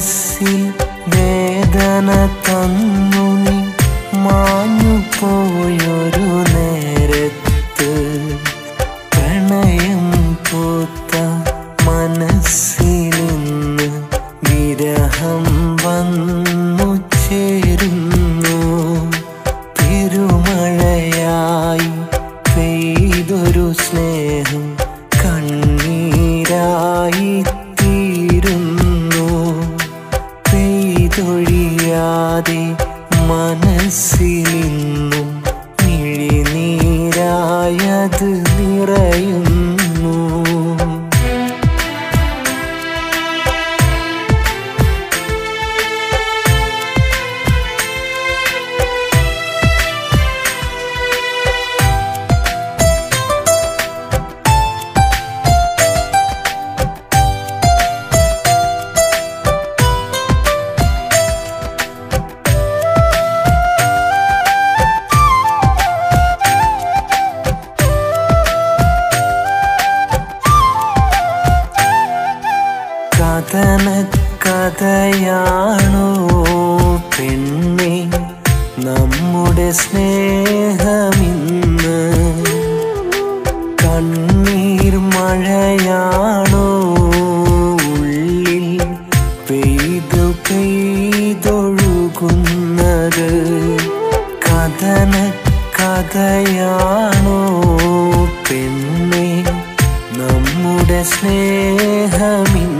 മനസ്സിൽ വേദന തന്നു നീ മാഞ്ഞു പോയൊരു നേരത്ത് പ്രണയം പൂത്ത മനസ്സിലിന്ന് വിരഹം വന്നു ചേരുന്നു. തിരുമഴയായി പെയ്തൊരു സ്നേഹം കണ്ണീരായി തീരുന്നു. പെയ്തൊഴിയാതെ മനസ്സിലിന്നും മിഴിനീരായത് നിറയുന്നു. കഥന കഥയാണോ പെണ്ണേ നമ്മുടെ സ്നേഹമിന്ന്? കണ്ണീർ മഴയാണോ ഉള്ളിൽ പെയ്തു പെയ്തൊഴുകുന്നത്? കഥന കഥയാണോ പെണ്ണേ നമ്മുടെ സ്നേഹമിന്ന്?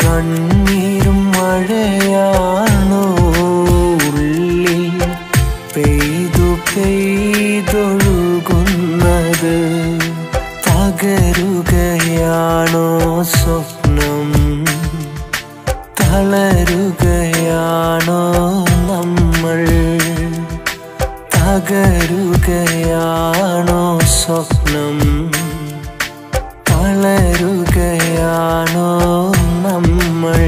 കണ്ണീരും മഴയാണോ ഉള്ളിൽ പെയ്തു പെയ്തൊഴുകുന്നത്? തകരുകയാണോ സ്വപ്നം? തളരുകയാണോ നമ്മൾ? തകരുകയാണോ സ്വപ്നം? തളരുകയാണോ നമ്മൾ?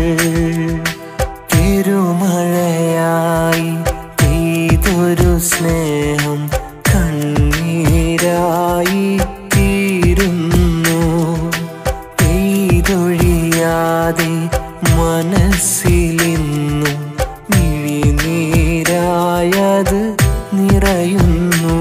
തിരുമഴയായി പെയ്തൊരു സ്നേഹം കണ്ണീരായി തീരുന്നു. പെയ്തൊഴിയാതെ മനസ്സിലിന്നും മിഴിനീരായത് നിറയുന്നു.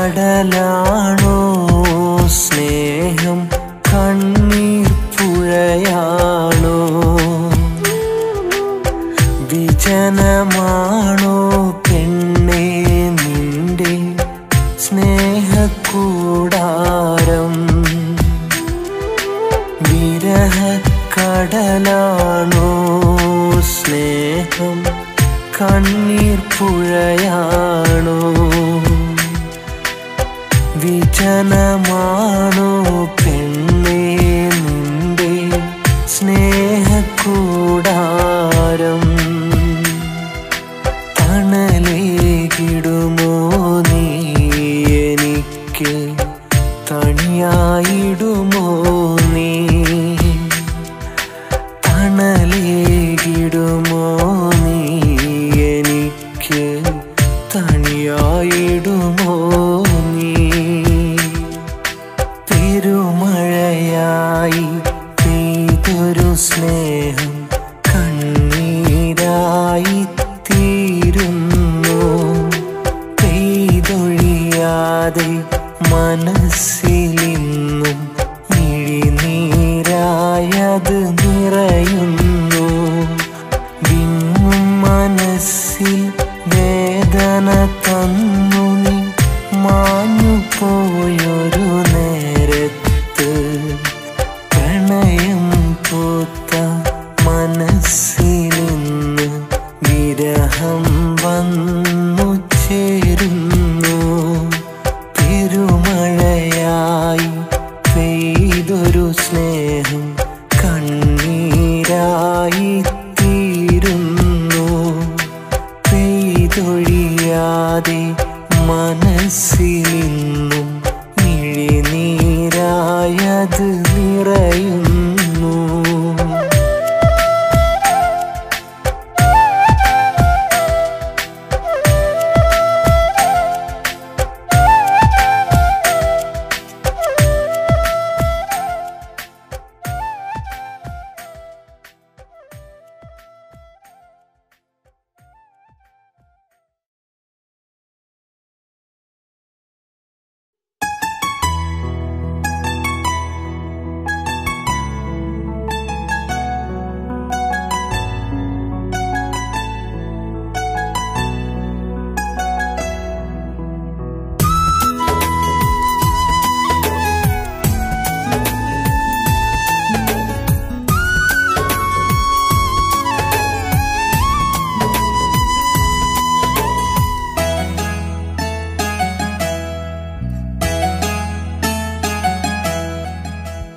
വിരഹക്കടലാണോ സ്നേഹം? കണ്ണീർ പുഴയാണോ? വിജനമാണോ പെണ്ണേ നിന്റെ സ്നേഹക്കൂടാരം? വിരഹക്കടലാണോ സ്നേഹം? കണ്ണീർ പുഴയാണോ? വിജനമാണോ പെണ്ണേ നിന്റെ സ്നേഹക്കൂടാരം? തണലേകിടുമോ നീ എനിക്ക്? തണിയായിടുമോ നീ? തണലേകിടുമോ നീ എനിക്ക്? തണിയായിടുമോ നീ? തിരുമഴയായി പെയ്തൊരു സ്നേഹം കണ്ണീരായി തീരുന്നു. പെയ്തൊഴിയാതെ മനസ്സിലിന്നും മിഴിനീരായത് നിറയുന്നു. വിങ്ങും മനസ്സിൽ വേദന തന്നു നീ മാഞ്ഞു പോയൊരു നേരത്ത് പ്രണയം പൂത്ത മനസ്സിലിന്ന് വിരഹം വന്നു ചേരുന്നു. തിരുമഴയാ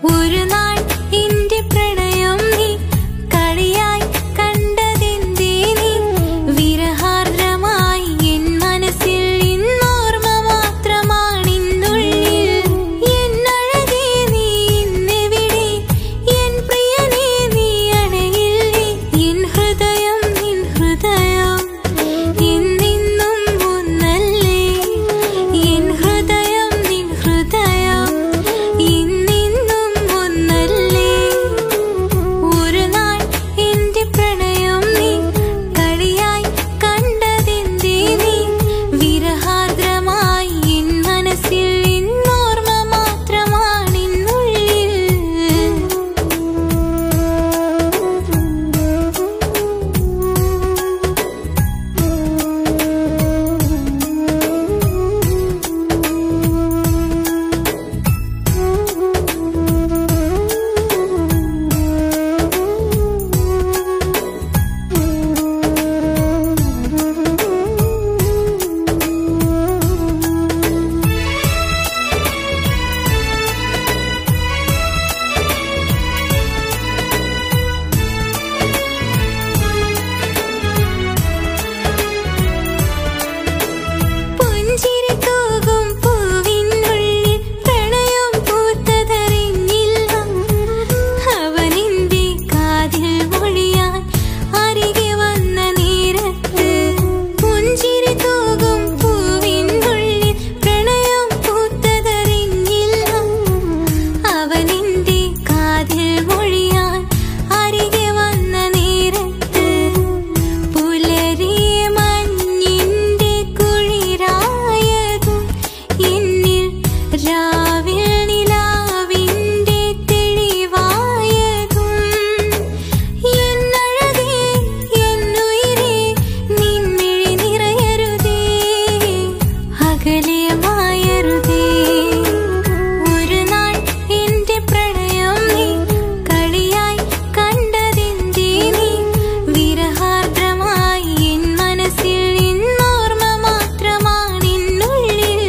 ഒരു നാൾ എന്റെ പ്രണയം നീ കളിയായി കണ്ടതെന്തേ നീ വിരഹാർദ്രമായി എൻ മനസ്സിൽ ഇന്നോർമ്മ മാത്രമാണിന്നുള്ളിൽ എന്നഴകേ നീ ഇന്നെവിടെ എൻ പ്രിയനേ നീ അണയില്ലേ എൻ ഹൃദയം നിൻ ഹൃദയം എന്നെന്നും ഒന്നല്ലേ എൻ ഹൃദയം നിൻ ഹൃദയം എന്നെന്നും ഒന്നല്ലേ ഒരു നാൾ എന്റെ പ്രണയം നീ കളിയായി കണ്ടതെന്തേ നീ വിരഹാർദ്രമായി എൻ മനസ്സിൽ ഇന്നോർമ്മ മാത്രമാണിന്നുള്ളിൽ പുഞ്ചിരി തൂകും പൂവിനുള്ളിൽ പ്രണയം പൂത്തതറിഞ്ഞില്ല അവനെന്റെ കാതിൽ മൊഴിയാൻ അരികെ വന്ന നേരത്ത് പുഞ്ചിരി തൂകും പൂവിനുള്ളിൽ പ്രണയം പൂത്തതറിഞ്ഞില്ല അവനെന്റെ കാതിൽ മൊഴിയാൻ അരികെ വന്ന നേരത്ത് പുലരിയ മഞ്ഞിന്റെ കുളിരായതും എന്നിൽ രാവിൽ നിലാവിന്റെ തെളിവായതും എന്നഴകേ എന്നുയിരേ നിൻമിഴി നിറയരുതേ അകലെ മായരുതേ ഒരു നാൾ എന്റെ പ്രണയം നീ കളിയായി കണ്ടതെന്തേ നീ വിരഹാർദ്രമായി എൻ മനസ്സിൽ ഇന്നോർമ്മ മാത്രമാണിന്നുള്ളിൽ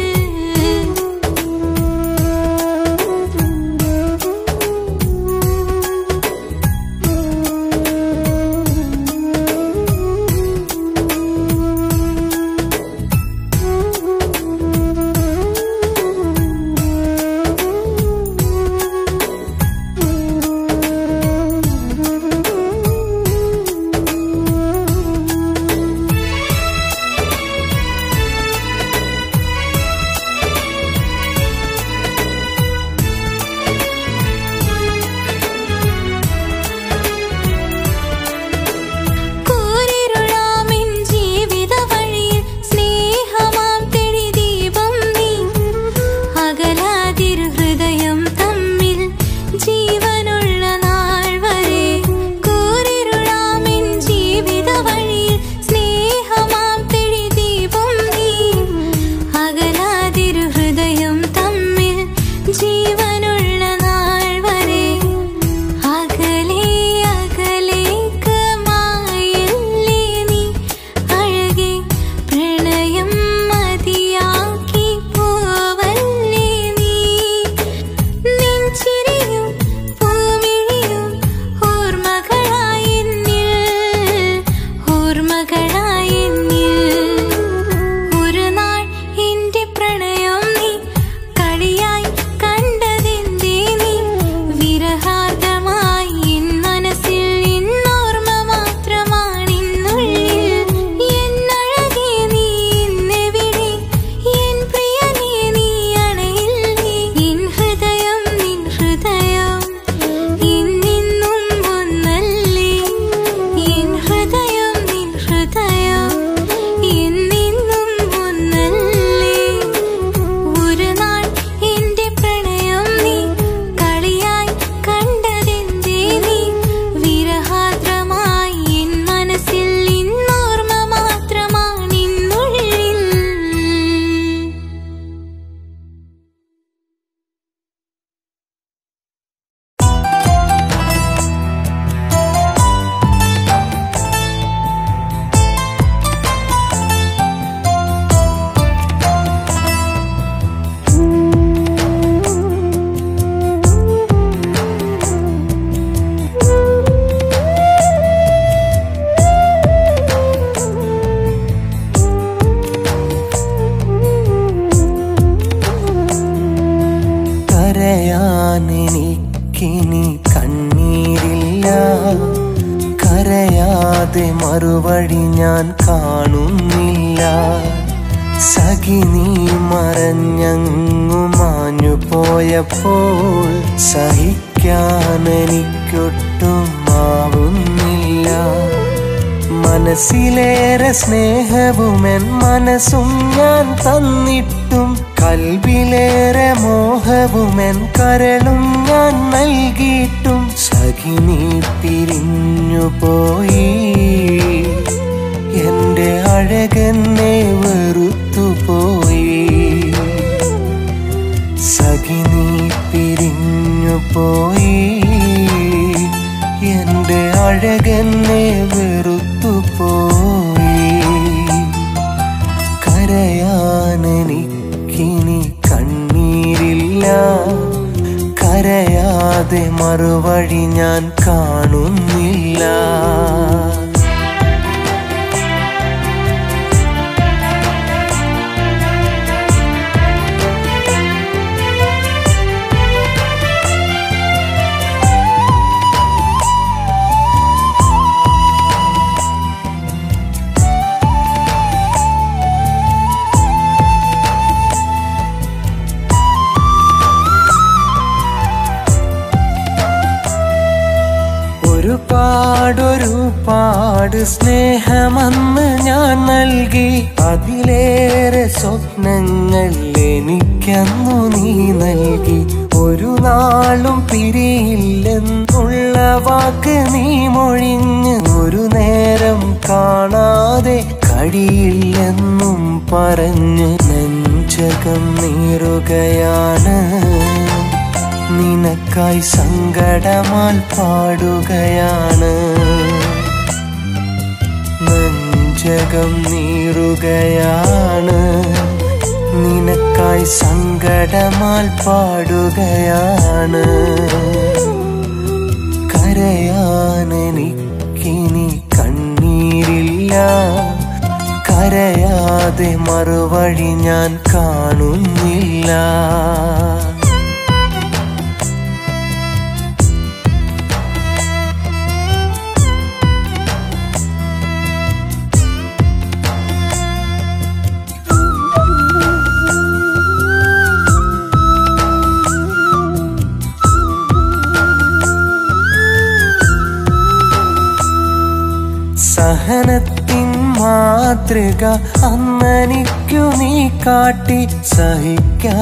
കൂരിരുളാമിൻ ജീവിത വഴിയിൽ സ്നേഹമാം തെളിദീപം നീ അകലാതിരു ഹൃദയം തമ്മിൽ ജീവനുള്ള നാൾ വരെ കൂരിരുളാമിൻ ജീവിത വഴിയിൽ സ്നേഹമാം തെളിദീപം നീ അകലാതിരു ഹൃദയം തമ്മിൽ ജീവനുള്ള നാൾ വരെ അകലെ അകലേക്ക് മായല്ലേ നീ അഴകെ പ്രണയം മതിയാക്കി പോവല്ലേ നീ നിൻ ചിരിയും പൂമിഴിയും ഓർമ്മകളായി എന്നിൽ ഒരു നാൾ എന്റെ പ്രണയം നീ കളിയായി കണ്ടത് കരയാനെനിക്കിനി കണ്ണീരില്ല, കരയാതെ മറുവഴി ഞാൻ കാണുന്നില്ല. സഖി നീ മറഞ്ഞങ്ങു മാഞ്ഞു പോയപ്പോൾ സഹിക്കാനെനിക്കൊട്ടും ആവുന്നില്ല. മനസ്സിലേറെ സ്നേഹവുമെൻ മനസ്സും ഞാൻ തന്നിട്ടും, കൽബിലേറെ മോഹവുമെൻ കരളും ഞാൻ നൽകിയിട്ടും, സഖി നീ പിരിഞ്ഞു പോയി. എന്റെ അഴകെന്നെ വെറുത്തുപോയി. സഖി നീ പിരിഞ്ഞു പോയി. എന്റെ അഴകെന്നെ വെറുത്തുപോയി. കരയാനെനിക്കിനി കണ്ണീരില്ല, കരയാതെ മറുവഴി ഞാൻ കാണുന്നില്ല. ഒരുപാട് സ്നേഹമന്ന് ഞാൻ നൽകി, അതിലേറെ സ്വപ്നങ്ങൾ എനിക്കന്നു നീ നൽകി. ഒരു നാളും പിരിയില്ലെന്നുള്ള വാക്ക് നീ മൊഴിഞ്ഞ്, ഒരു നേരം കാണാതെ കഴിയില്ലെന്നും പറഞ്ഞ് നെഞ്ചകം നീറുകയാണ്. നിനക്കായി സങ്കടമാൽ പാടുകയാണ്. നെഞ്ചകം നീറുകയാണ്. നിനക്കായി സങ്കടമാൽ പാടുകയാണ്. കരയാനെനിക്കിനി കണ്ണീരില്ല, കരയാതെ മറുവഴി ഞാൻ കാണുന്നില്ല. സഹനത്തിൻ മാതൃക അന്നെനിക്കു നീ കാട്ടി, സഹിക്കാനാവാത്ത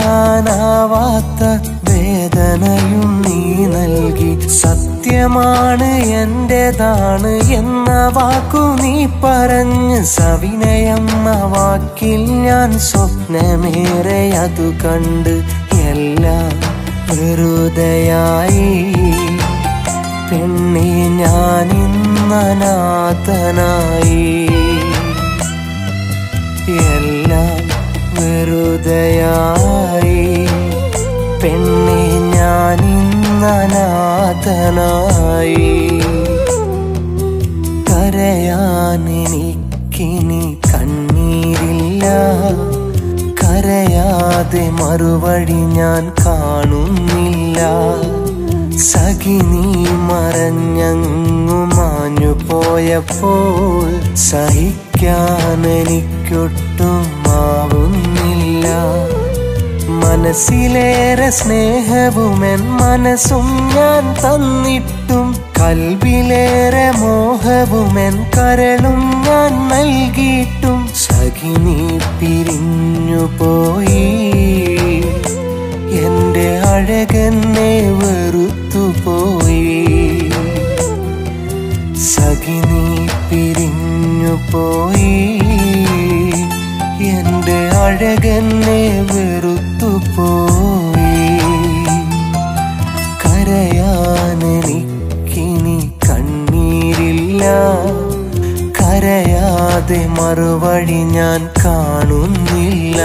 വേദനയും നീ നൽകി. സത്യമാണ് എന്റേതാണ് എന്ന വാക്കു നീ പറഞ്ഞ്, സവിനയം വാക്കിൽ ഞാൻ സ്വപ്നമേറെ അതു കണ്ട് എല്ലാം വെറുതെയായി. പെണ്ണേ ഞാനിന്നനാഥനായി. എല്ലാം വെറുതെയായി. പെണ്ണേ ഞാനിന്നനാഥനായി. കരയാനെനിക്കിനി കണ്ണീരില്ല, കരയാതെ മറുവഴി ഞാൻ കാണുന്നില്ല. സഖി നീ മറഞ്ഞങ്ങു മാഞ്ഞു പോയപ്പോൾ സഹിക്കാനെനിക്കൊട്ടും ആവുന്നില്ല. മനസ്സിലേറെ സ്നേഹവുമെൻ മനസ്സും ഞാൻ തന്നിട്ടും, കൽബിലേറെ മോഹവുമെൻ കരളും ഞാൻ നൽകിയിട്ടും, സഖി നീ പിരിഞ്ഞു പോയി. എന്റെ അഴകെന്നെ വെറുത്തുപോയി. സഖി നീ പിരിഞ്ഞു പോയി. എന്റെ അഴകെന്നെ വെറുത്തുപോയി. കരയാനെനിക്കിനി കണ്ണീരില്ല, കരയാതെ മറുവഴി ഞാൻ കാണുന്നില്ല.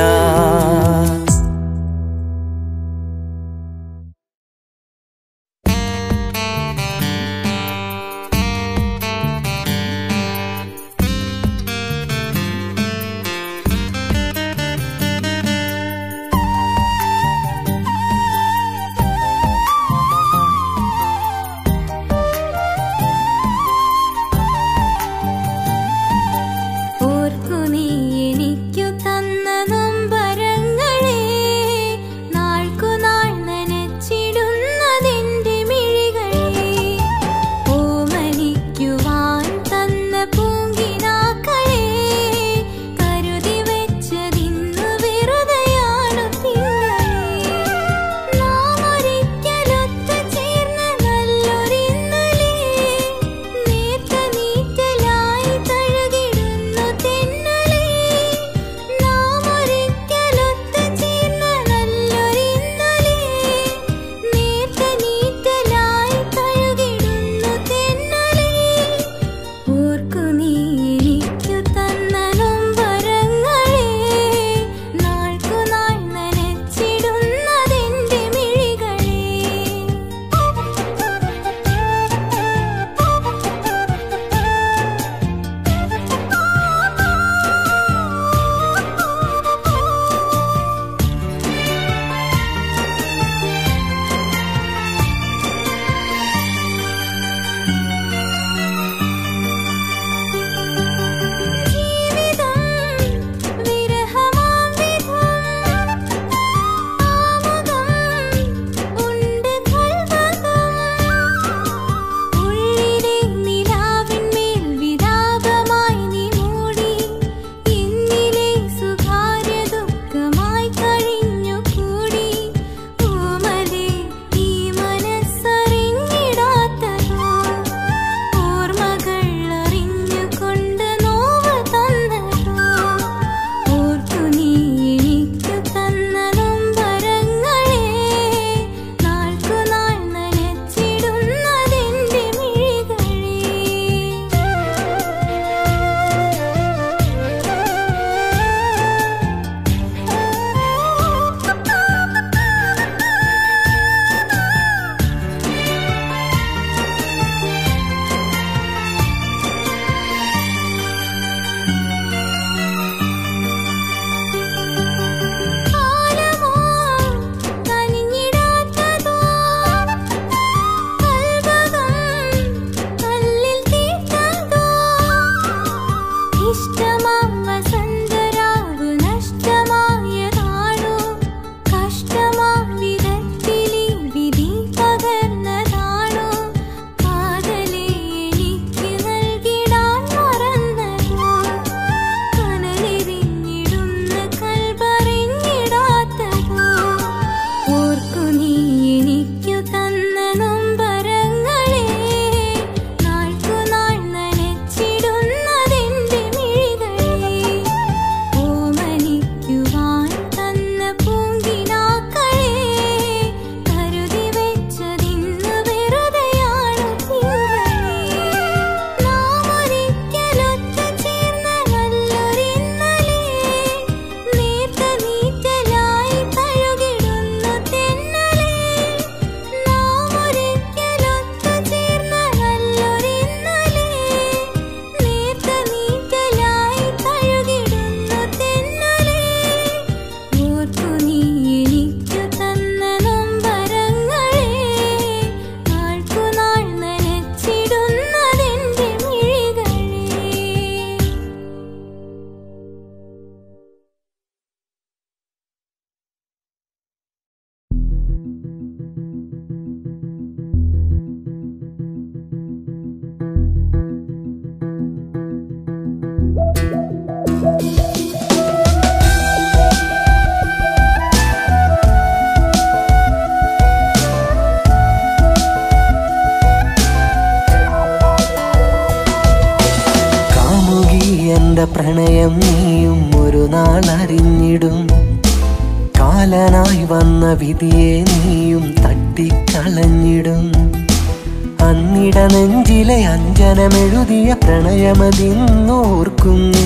അന്നിട നെഞ്ചിലെ അഞ്ജനമെഴുതിയ പ്രണയമതിന്നോർക്കും നീ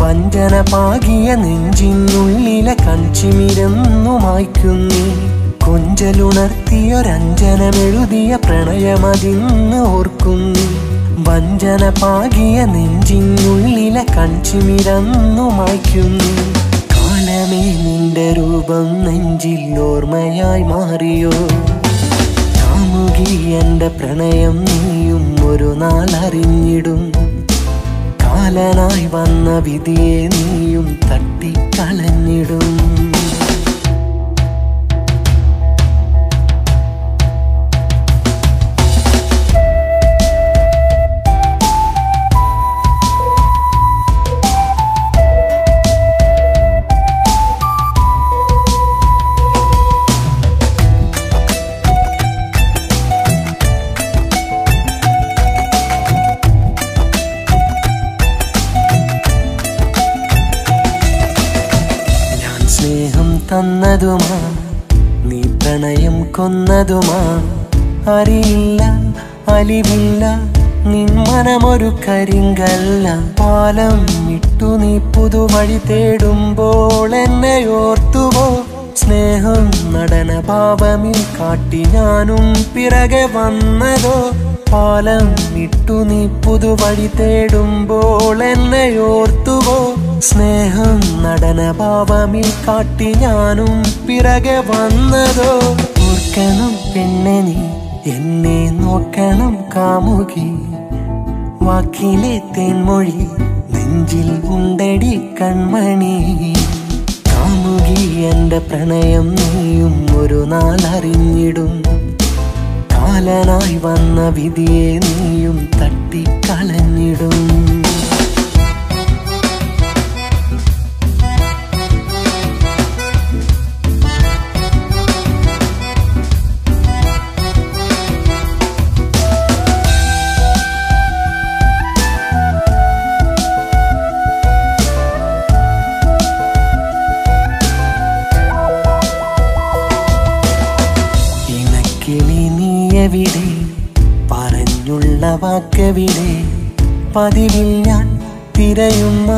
വഞ്ചന പാകിയ നെഞ്ചിനുള്ളിലെ കൺചിമിരന്നു മായ്ക്കും നീ കൊഞ്ചലുണർത്തിയൊരഞ്ജനമെഴുതിയ പ്രണയമതിന്ന് ഓർക്കും നീ വഞ്ചന പാകിയ നെഞ്ചിനുള്ളിലെ കൺചിമിരന്നു മായ്ക്കും നീ കാലമേ നിന്റെ രൂപം നെഞ്ചിൽ ഓർമ്മയായി മാറിയോ കാമുകി എന്റെ പ്രണയം നീയും ഒരു നാൾ അറിഞ്ഞിടും കാലനായി വന്ന വിധിയെ നീയും തട്ടിക്കളഞ്ഞിടും തന്നതുമാ നീ പ്രണയം കൊന്നതുമാ അറിയില്ല അലിവില്ല നിൻ മനമൊരു കരിങ്കല്ല പാലം ഇട്ടു നീ പുതുവഴി തേടുമ്പോൾ എന്നെ ഓർത്തുവോ സ്നേഹം നടന ഭാവമിൽ കാട്ടി ഞാനും പിറകെ വന്നതോ പാലം ഇട്ടു നീ പുതുവഴി തേടുമ്പോൾ എന്നെ ഓർത്തുവോ സ്നേഹം നടന ഭാവമിൽ കാട്ടി ഞാനും പിറകെ വന്നതോ ഓർക്കണം പെണ്ണെ നീ എന്നെ നോക്കണം കാമുകി വാക്കിലെ തേൻമൊഴി നെഞ്ചിൽ ഉണ്ടടി കൺമണി കാമുകി എന്റെ പ്രണയം നീയും ഒരു നാൾ അറിഞ്ഞിടും കാലനായി വന്ന വിധിയെ നീയും തട്ടിക്കളഞ്ഞിടും പറഞ്ഞുള്ള വാക്കെവിടെ പതിവിൽ ഞാൻ തിരയുന്ന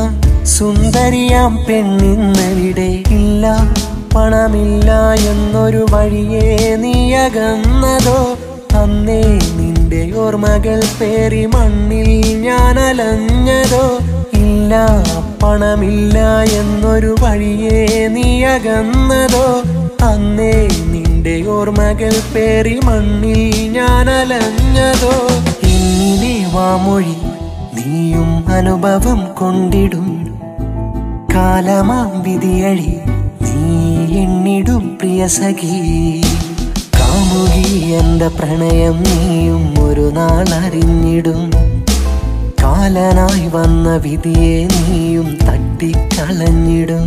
സുന്ദരിയാം പെണ്ണിന്നെവിടെ ഇല്ല പണമില്ല എന്നൊരു വഴിയെ നീ അകന്നതോ അന്നേ നിന്റെ ഓർമ്മകൾ പേറി മണ്ണിൽ ഞാൻ അലഞ്ഞതോ ഇല്ല പണമില്ല എന്നൊരു വഴിയെ നീ അകന്നതോ അന്നേ നിന്റെ ഓർമ്മകൾ പേറി മണ്ണിൽ ഞാൻ അലഞ്ഞതോ എന്നിലെ വാമൊഴി നീയും അനുഭവം കൊണ്ടിടും കാലമാം വിധിയഴി നീ എണ്ണിടും പ്രിയ സഖി കാമുകി എന്റെ പ്രണയം നീയും ഒരു നാൾ അറിഞ്ഞിടും കാലനായി വന്ന വിധിയെ നീയും തട്ടിക്കളഞ്ഞിടും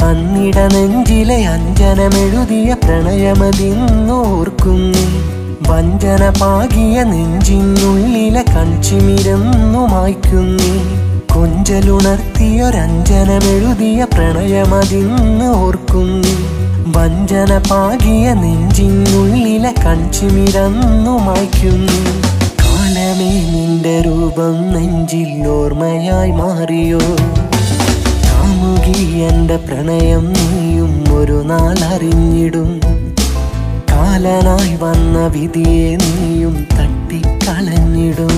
അന്നിട നെഞ്ചിലെ അഞ്ജനമെഴുതിയ പ്രണയമതിന്നോർക്കും നീ വഞ്ചന പാകിയ നെഞ്ചിനുള്ളിലെ കൺചിമിരന്നു മായ്ക്കും നീ കൊഞ്ചലുണർത്തിയൊരഞ്ജനമെഴുതിയ പ്രണയമതിന്ന് ഓർക്കും നീ വഞ്ചന പാകിയ നെഞ്ചിനുള്ളിലെ കൺചിമിരന്നു മായ്ക്കും നീ കാലമേ നിന്റെ രൂപം നെഞ്ചിൽ ഓർമ്മയായി മാറിയോ കാമുകി എന്റെ പ്രണയം നീയും ഒരു നാൾ അറിഞ്ഞിടും കാലനായി വന്ന വിധിയെ നീയും തട്ടിക്കളഞ്ഞിടും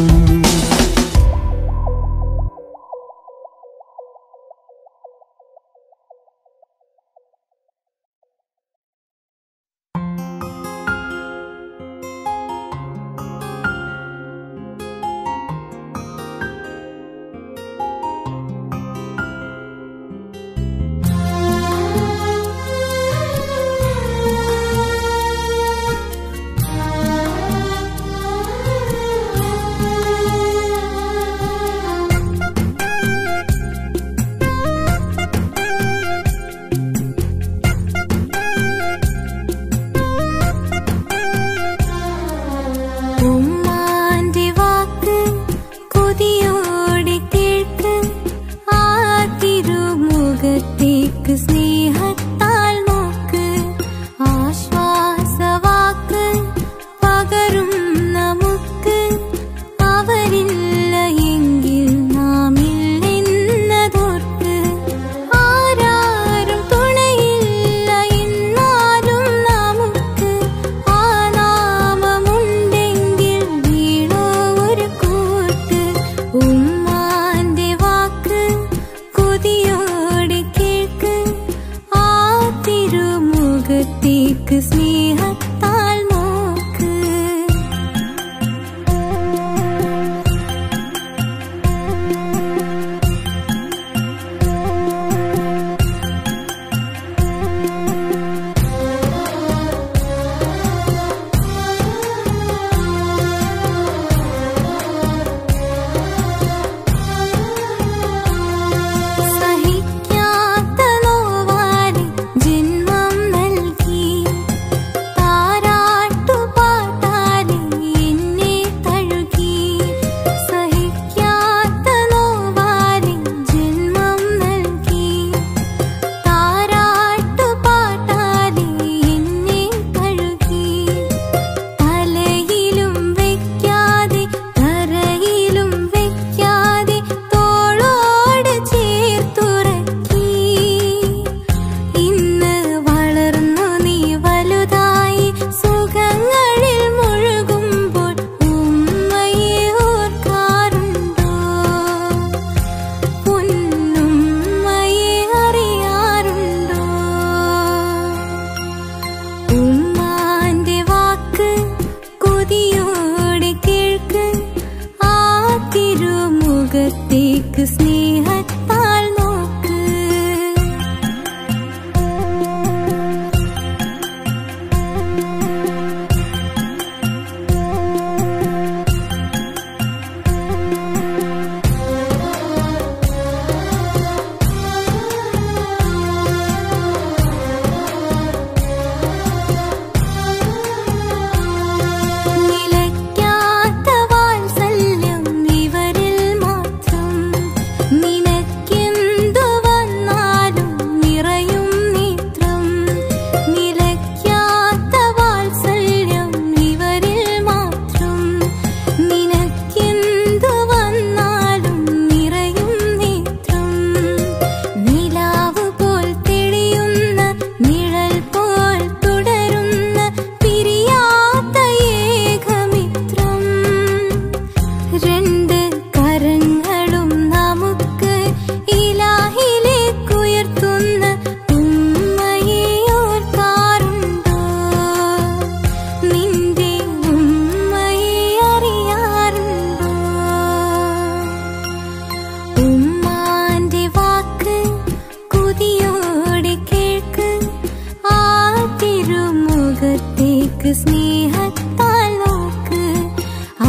സ്നേഹത്താൽ നോക്ക്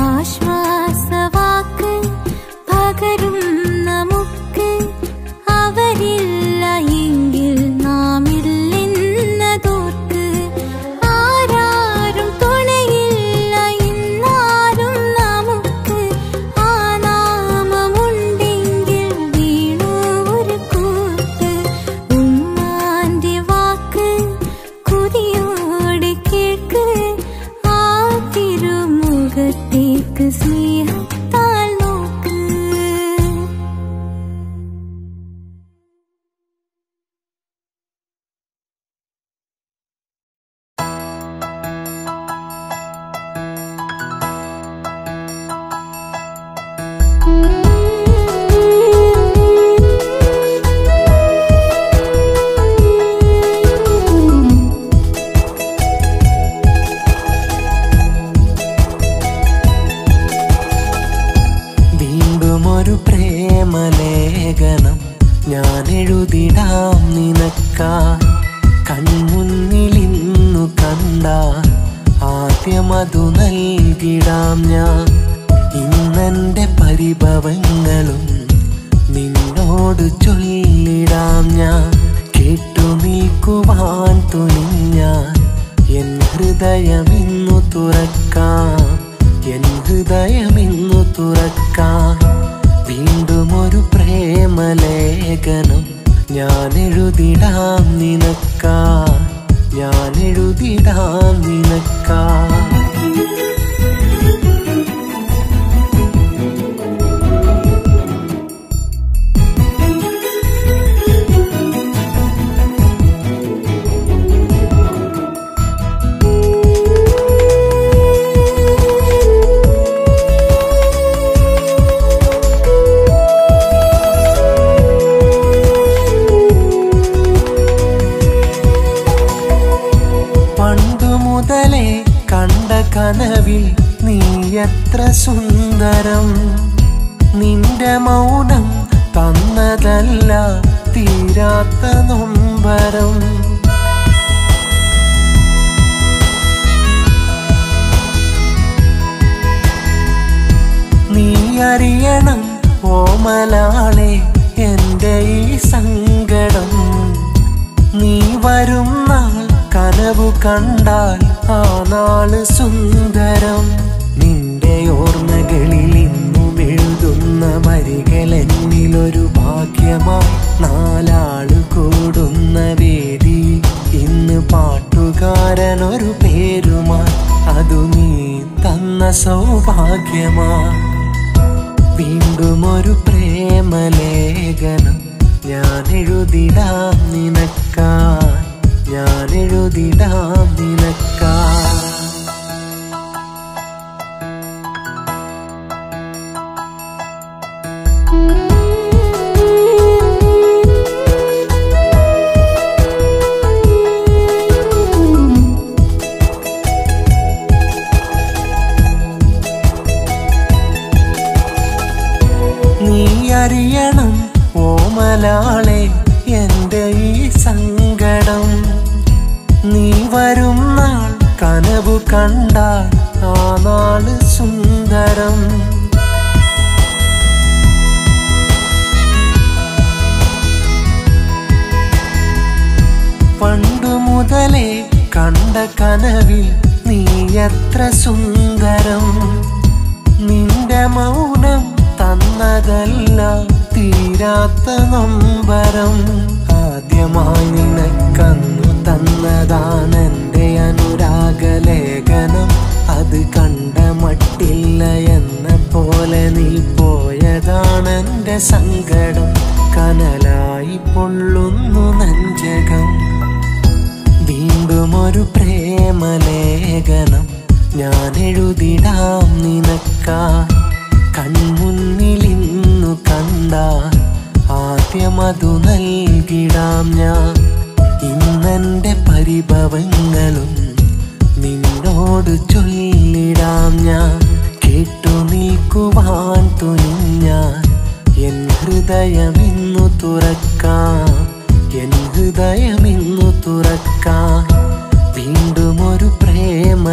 ആശ്വാസവാക്ക് പകരും നമുക്ക് അവരില്ല എങ്കിൽ നാം ഇല്ലെന്നതോർക്ക് ആരാരും തുണയില്ല ഇന്നാരും നമുക്ക് ആ നാമമുണ്ടെങ്കിൽ വീണു ഒരു കൂത്ത് ഉമ്മാന്റെ വാക്ക് കൊതിയോടെ കേൾക്ക് ആ തിരുമുഖത്തേക്ക് സ്നേഹത്താൽ നോക്ക്. വീണ്ടും ഒരു പ്രേമലേഖനം ഞാൻ എഴുതിടാം നിനക്കാ കൺമുന്നിൽ ഇന്നു കണ്ടാൽ ആദ്യം അതു നൽകിടാം ഞാൻ. ഇന്നെന്റെ പരിഭവങ്ങളും നിന്നോട് ചൊല്ലിടാം ഞാൻ. കേട്ടു നിൽക്കുവാൻ തുനിഞ്ഞാൽ എൻ ഹൃദയമിന്നു തുറക്കാം, എൻ ഹൃദയമിന്നു തുറക്കാം. വീണ്ടും ഒരു പ്രേമലേഖനം ഞാൻ എഴുതിടാം നിനക്കാ, ഞാൻ എഴുതിടാം നിനക്കാ. പണ്ടു മുതലേ കണ്ട കനവിൽ നീ എത്ര സുന്ദരം. നിന്റെ മൗനം തന്നതല്ല തീരാത്ത നൊമ്പരം. നീ അറിയണം ഓമലാളെ എന്റെ ഈ സങ്കടം. നീ വരും നാൾ കനവു കണ്ടാൽ ആ നാള് സുന്ദരം. നിന്റെ ഓർമ്മകളിൽ ഇന്നും എഴുതുന്ന വരികൾ എന്നിലൊരു ഭാഗ്യമായി. നാലാള് കൂടുന്ന വേദി ഇന്ന് പാട്ടുകാരനൊരു പേരുമായി. അതു നീ തന്ന സൗഭാഗ്യമാ. വീണ്ടും ഒരു പ്രേമലേഖനം ഞാൻ എഴുതിടാം നിനക്കാ, ഞാൻ എഴുതിടാം നിനക്കാ. നീ അറിയണം ഓമലാളെ എന്റെ ഈ സങ്കടം. നീ വരും നാൾ കനവു കണ്ടാൽ ആ നാള് സുന്ദരം. പണ്ടു മുതലേ കണ്ട കനവിൽ നീ എത്ര സുന്ദരം. നിന്റെ മൗനം തന്നതല്ല തീരാത്ത നൊമ്പരം. ആദ്യമായി നിനക്കന്നു തന്നതാണെന്റെ അനുരാഗലേഖനം. അത് കണ്ട മട്ടില്ല എന്ന പോലെ നീ പോയതാണെന്റെ സങ്കടം. കനലായി പൊള്ളുന്നു നെഞ്ചകം. വീണ്ടും ഒരു പ്രേമലേഖനം ഞാൻ എഴുതിടാം നിനക്കാ കൺമുന്നിൽ ഇന്നു കണ്ടാൽ ആദ്യം അതു നൽകിടാം ഞാൻ. ഇന്നെന്റെ പരിഭവങ്ങളും നിന്നോട് ചൊല്ലിടാം ഞാൻ. കേട്ടു നിൽക്കുവാൻ തുനിഞ്ഞാൽ എൻ ഹൃദയമിന്നു തുറക്കാം, എൻ ഹൃദയമിന്നു തുറക്കാം. വീണ്ടും ഒരു പ്രേമ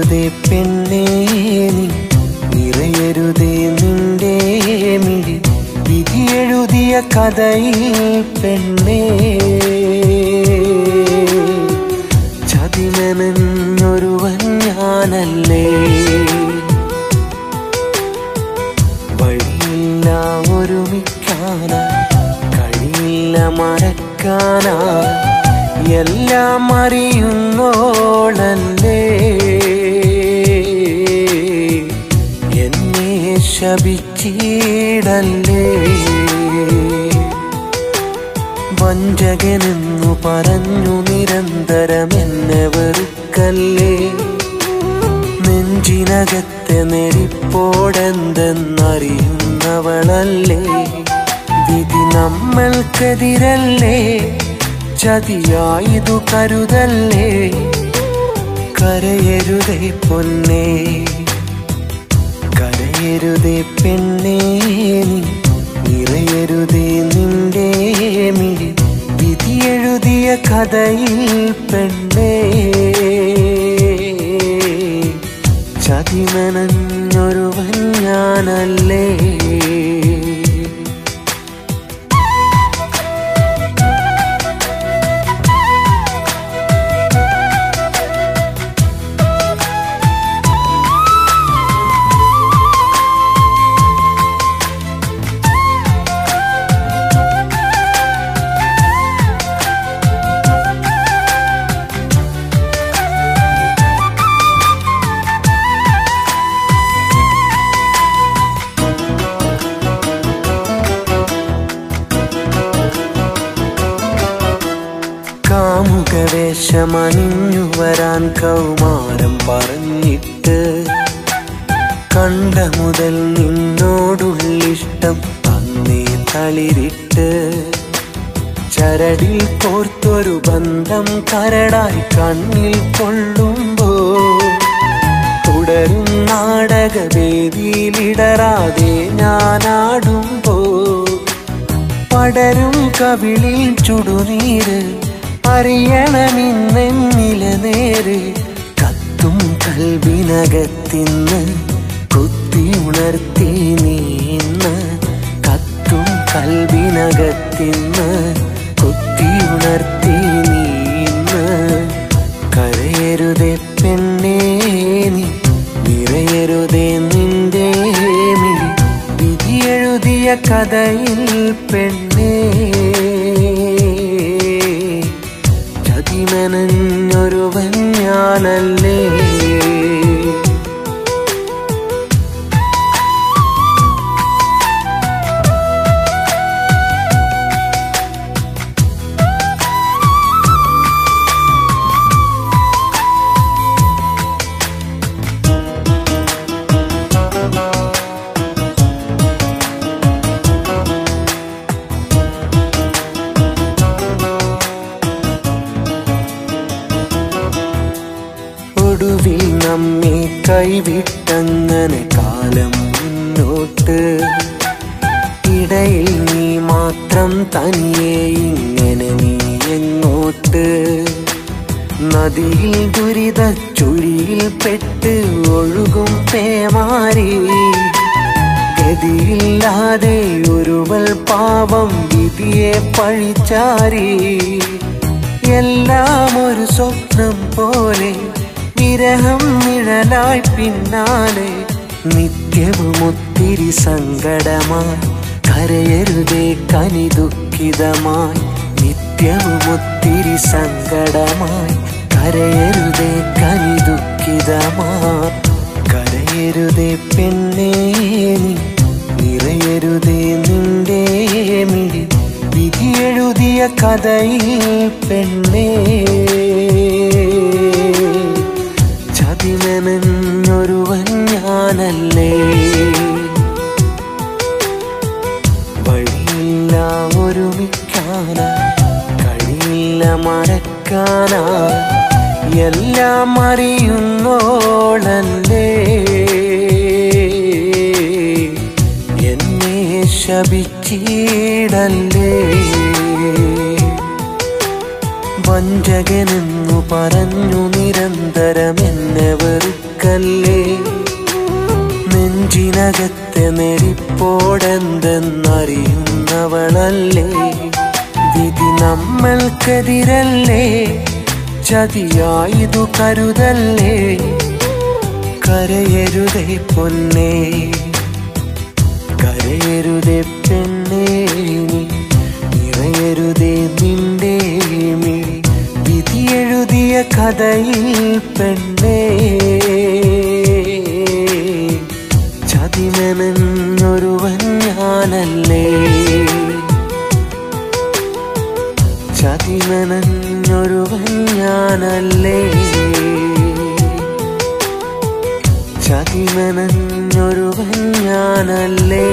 നിറയരുതേ പെണ്ണേ നീ, നിറയരുതേ നിന്റെ മിഴി, വിധിയെഴുതിയ കഥയിൽ പെണ്ണേ. ചതിമെനഞ്ഞൊരുവൻ ഞാനല്ലേ, വഴിയില്ല ഒരുമിക്കാനാ, കഴിയില്ല മറക്കാനാ, എല്ലാം അറിയുന്നോളല്ലേ എന്നെ ശപിച്ചിടല്ലേ. വഞ്ചകനെന്നു പറഞ്ഞു നിരന്തരം എന്നെ വെറുക്കല്ലേ, നെഞ്ചിനകത്തെ നെരിപ്പോടെന്തെന്നറിയുന്നവളല്ലേ. വിധി നമ്മൾക്കെതിരല്ലേ, ചതിയായിതു കരുതല്ലേ. കരയരുതേ പൊന്നേ, കരയരുതേ പെണ്ണേ നീ, നിറയരുതേ നിന്റെ മിഴി, വിധിയെഴുതിയ കഥയിൽ പെണ്ണേ. ചതിമെനഞ്ഞൊരുവൻ ഞാനല്ലേ. കാമുകവേഷമണിഞ്ഞു വരാൻ കൗമാരം പറഞ്ഞിട്ട്, കണ്ട മുതൽ നിന്നോടുള്ളിഷ്ടം അന്നേ തളിരിട്ട്, ചരടിൽ കോർത്തൊരു ബന്ധം കരടായി കണ്ണിൽ കൊള്ളുമ്പോ, തുടരും നാടകവേദിയിലിടറാതെ ഞാനാടുമ്പോ, പടരും കവിളിൽ ചുടുനീര് അറിയണമെന്നിലെ നേര്, കത്തും കൽവിനകത്തിന്ന് കുത്തി ഉണർത്തി നീന്ന്, കത്തും കൽവിനകത്തിന്ന് കുത്തി ഉണർത്തി നീന്ന്. കരയരുതേ പെണ്ണേ നീ, നിറയരുതേ നിന്റെ മിഴി, വിധിയെഴുതിയ കഥയിൽ പെണ്ണേ. ചതിമെനഞ്ഞൊരുവൻ ഞാനല്ലേ. ഒടുവിൽ നമ്മെ കൈവിട്ടങ്ങനെ കാലം മുന്നോട്ട്, ഇടയിൽ നീ മാത്രം തനിയെ ഇങ്ങനെ നീ എങ്ങോട്ട്. നദിയിൽ ദുരിത ചുഴിയിൽ പെട്ട് ഒഴുകും പേമാരി, ഗതിയില്ലാതെ ഒരുവൾ പാവം വിധിയെ പഴിച്ചാരി. എല്ലാം ഒരു സ്വപ്നം പോലെ വിരഹം നിഴലായി പിന്നാലെ, നിത്യവും ഒത്തിരി സങ്കടമായി കരയരുതേ കനി ദുഃഖിതമായി. നിത്യവും ഒത്തിരി സങ്കടമായി കരയരുതേ കനി ദുഃഖിതമായി. കരയരുതേ പെണ്ണേ നീ, നിറയരുതേ നിന്റെ മിഴി, വിധിയെഴുതിയ കഥയിൽ പെണ്ണേ. ചതിമെനഞ്ഞൊരുവൻ ഞാനല്ലേ, വഴിയില്ല ഒരുമിക്കാനാ, കഴിയില്ല മറക്കാനാ, എല്ലാം അറിയുന്നോളല്ലേ എന്നെ ശപിച്ചിടല്ലേ. വഞ്ചകനെന്നു പറഞ്ഞു നിരന്തരം എന്നെ വെറുക്ക നീയല്ലേ നെഞ്ചിനകത്തെ നെരിപ്പോടെന്തെന്നറിയുന്നവളല്ലേ വിധി നമ്മൾക്കെതിരല്ലേ ചതിയായതു കരുതല്ലേ കരയരുതേ പൊന്നേ കരയരുതേ പെണ്ണേ നീ നിറയരുതേ നിന്റെ മിഴി വിധി എഴുതിയ കഥയിൽ പെണ്ണേ ചതിമെനഞ്ഞൊരുവൻ ഞാനല്ലേ ചതിമെനഞ്ഞൊരുവൻ ഞാനല്ലേ ചതിമെനഞ്ഞൊരുവൻ ഞാനല്ലേ